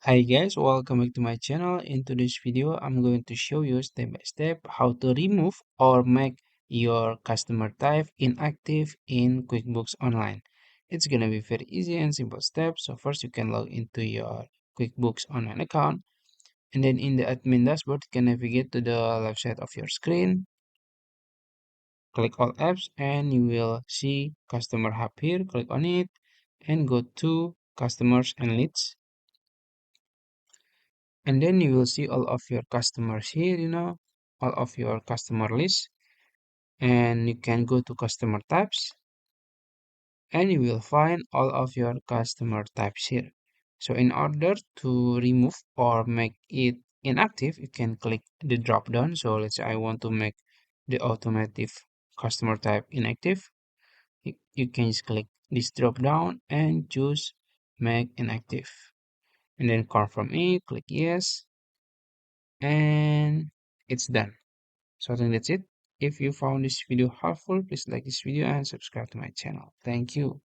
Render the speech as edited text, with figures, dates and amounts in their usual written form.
Hi guys, welcome back to my channel. In today's video, I'm going to show you step by step how to remove or make your customer type inactive in QuickBooks Online. It's gonna be very easy and simple steps. So first you can log into your QuickBooks Online account, and then in the admin dashboard, you can navigate to the left side of your screen, click all apps, and you will see customer hub here. Click on it and go to customers and leads. And then you will see all of your customers here, all of your customer list. And you can go to customer types and you will find all of your customer types here. So in order to remove or make it inactive, you can click the drop down. So let's say I want to make the automotive customer type inactive. You can just click this drop down and choose make inactive. And then confirm it, click yes, and it's done. So I think that's it. If you found this video helpful, please like this video and subscribe to my channel. Thank you.